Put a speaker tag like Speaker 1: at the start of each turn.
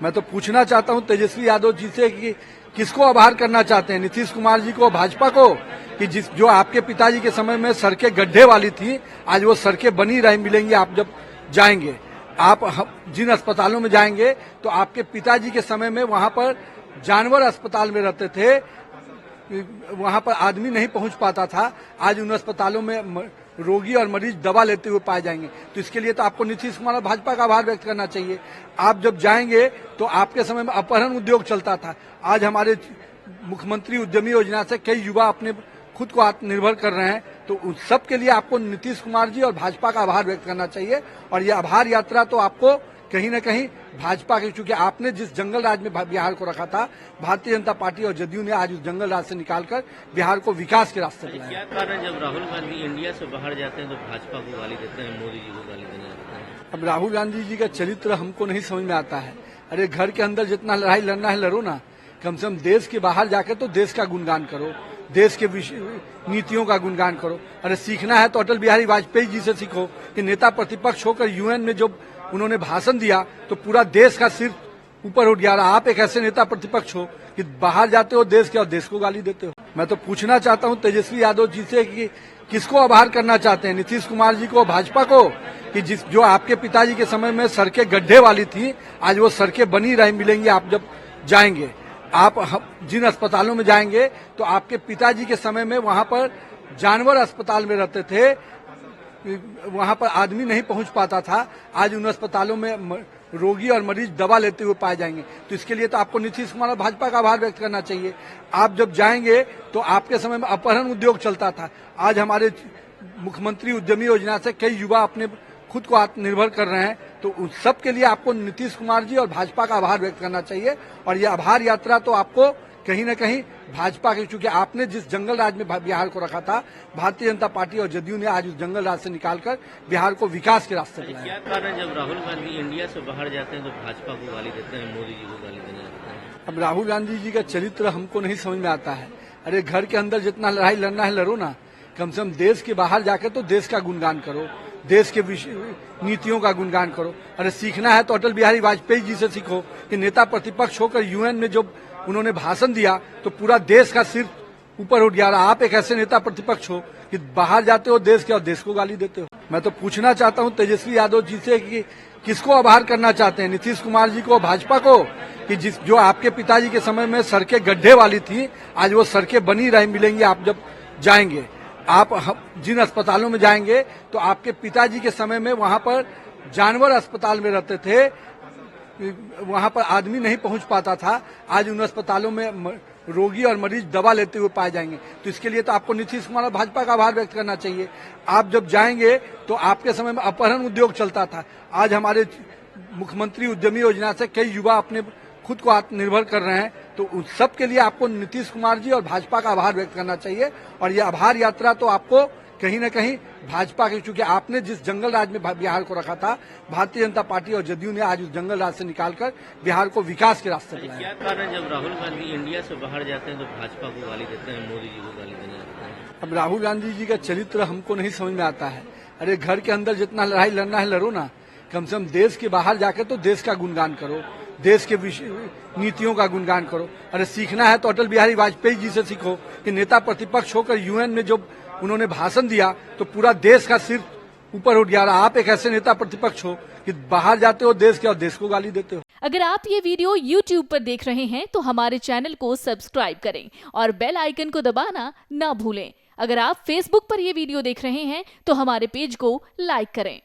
Speaker 1: मैं तो पूछना चाहता हूं तेजस्वी यादव जी से कि किसको आभार करना चाहते हैं, नीतीश कुमार जी को, भाजपा को, कि जो आपके पिताजी के समय में सड़कें गड्ढे वाली थी, आज वो सड़कें बनी रही मिलेंगी। आप जब जाएंगे, जिन अस्पतालों में जाएंगे तो आपके पिताजी के समय में वहां पर जानवर अस्पताल में रहते थे, वहां पर आदमी नहीं पहुंच पाता था। आज उन अस्पतालों में रोगी और मरीज दवा लेते हुए पाए जाएंगे। तो इसके लिए तो आपको नीतीश कुमार और भाजपा का आभार व्यक्त करना चाहिए। आप जब जाएंगे तो आपके समय में अपहरण उद्योग चलता था, आज हमारे मुख्यमंत्री उद्यमी योजना से कई युवा अपने खुद को आत्मनिर्भर कर रहे हैं। तो उन सब के लिए आपको नीतीश कुमार जी और भाजपा का आभार व्यक्त करना चाहिए। और ये आभार यात्रा तो आपको कहीं न कहीं भाजपा की, चूंकि आपने जिस जंगल राज में बिहार को रखा था, भारतीय जनता पार्टी और जदयू ने आज उस जंगल राज से निकालकर बिहार को विकास के रास्ते पर लाया।
Speaker 2: क्या कारण, जब राहुल गांधी इंडिया से बाहर जाते हैं तो भाजपा को गाली देते हैं, मोदी जी को गाली देने लगते हैं?
Speaker 1: अब राहुल गांधी जी का चरित्र हमको नहीं समझ में आता है। अरे घर के अंदर जितना लड़ाई लड़ना है लड़ो ना, कम से कम देश के बाहर जाकर तो देश का गुणगान करो, देश के नीतियों का गुणगान करो। अरे सीखना है तो अटल बिहारी वाजपेयी जी से सीखो कि नेता प्रतिपक्ष होकर यूएन में जो उन्होंने भाषण दिया तो पूरा देश का सिर ऊपर उठ गया। आप एक ऐसे नेता प्रतिपक्ष हो कि बाहर जाते हो देश के और देश को गाली देते हो। मैं तो पूछना चाहता हूं तेजस्वी यादव जी से कि किसको आभार करना चाहते हैं, नीतीश कुमार जी को, भाजपा को, कि जो आपके पिताजी के समय में सड़कें गड्ढे वाली थी, आज वो सड़कें बनी रही मिलेंगी। आप जब जाएंगे, जिन अस्पतालों में जाएंगे तो आपके पिताजी के समय में वहां पर जानवर अस्पताल में रहते थे, वहां पर आदमी नहीं पहुंच पाता था। आज उन अस्पतालों में रोगी और मरीज दवा लेते हुए पाए जाएंगे। तो इसके लिए तो आपको नीतीश कुमार और भाजपा का आभार व्यक्त करना चाहिए। आप जब जाएंगे तो आपके समय में अपहरण उद्योग चलता था, आज हमारे मुख्यमंत्री उद्यमी योजना से कई युवा अपने खुद को आत्मनिर्भर कर रहे हैं। तो उन सब के लिए आपको नीतीश कुमार जी और भाजपा का आभार व्यक्त करना चाहिए। और ये आभार यात्रा तो आपको कहीं न कहीं भाजपा की, चूंकि आपने जिस जंगल राज में बिहार को रखा था, भारतीय जनता पार्टी और जदयू ने आज उस जंगल राज से निकालकर बिहार को विकास के रास्ते पर लाया।
Speaker 2: क्या कारण, जब राहुल गांधी इंडिया से बाहर जाते हैं तो भाजपा को गाली देते हैं, मोदी जी को गाली देने लगते हैं?
Speaker 1: अब राहुल गांधी जी का चरित्र हमको नहीं समझ में आता है। अरे घर के अंदर जितना लड़ाई लड़ना है लड़ो ना, कम से कम देश के बाहर जाकर तो देश का गुणगान करो, देश के नीतियों का गुणगान करो। अरे सीखना है तो अटल बिहारी वाजपेयी जी से सीखो कि नेता प्रतिपक्ष होकर यूएन में जो उन्होंने भाषण दिया तो पूरा देश का सिर ऊपर उठ गया। आप एक ऐसे नेता प्रतिपक्ष हो कि बाहर जाते हो देश के और देश को गाली देते हो। मैं तो पूछना चाहता हूं तेजस्वी यादव जी से कि किसको आभार करना चाहते हैं, नीतीश कुमार जी को, भाजपा को, कि जो आपके पिताजी के समय में सड़कें गड्ढे वाली थी, आज वो सड़कें बनी रही मिलेंगी। आप जब जाएंगे, जिन अस्पतालों में जाएंगे तो आपके पिताजी के समय में वहां पर जानवर अस्पताल में रहते थे, वहां पर आदमी नहीं पहुंच पाता था। आज उन अस्पतालों में रोगी और मरीज दवा लेते हुए पाए जाएंगे। तो इसके लिए तो आपको नीतीश कुमार और भाजपा का आभार व्यक्त करना चाहिए। आप जब जाएंगे तो आपके समय में अपहरण उद्योग चलता था, आज हमारे मुख्यमंत्री उद्यमी योजना से कई युवा अपने खुद को आत्मनिर्भर कर रहे हैं। तो उन सब के लिए आपको नीतीश कुमार जी और भाजपा का आभार व्यक्त करना चाहिए। और ये आभार यात्रा तो आपको कहीं न कहीं भाजपा की, चूंकि आपने जिस जंगल राज में बिहार को रखा था, भारतीय जनता पार्टी और जदयू ने आज उस जंगल राज से निकालकर बिहार को विकास के रास्ते पर लाया।
Speaker 2: क्या कारण, जब राहुल गांधी इंडिया से बाहर जाते हैं तो भाजपा को गाली देते हैं, मोदी जी को गाली देने लगते हैं?
Speaker 1: अब राहुल गांधी जी का चरित्र हमको नहीं समझ में आता है। अरे घर के अंदर जितना लड़ाई लड़ना है लड़ो ना, कम से कम देश के बाहर जाकर तो देश का गुणगान करो, देश के नीतियों का गुणगान करो। अरे सीखना है तो अटल बिहारी वाजपेयी जी से सीखो कि नेता प्रतिपक्ष होकर यूएन में जो उन्होंने भाषण दिया तो पूरा देश का सिर ऊपर उठ गया। आप एक ऐसे नेता प्रतिपक्ष हो कि बाहर जाते हो देश के और देश को गाली देते हो।
Speaker 3: अगर आप ये वीडियो YouTube पर देख रहे हैं तो हमारे चैनल को सब्सक्राइब करें और बेल आइकन को दबाना ना भूलें। अगर आप Facebook पर ये वीडियो देख रहे हैं तो हमारे पेज को लाइक करें।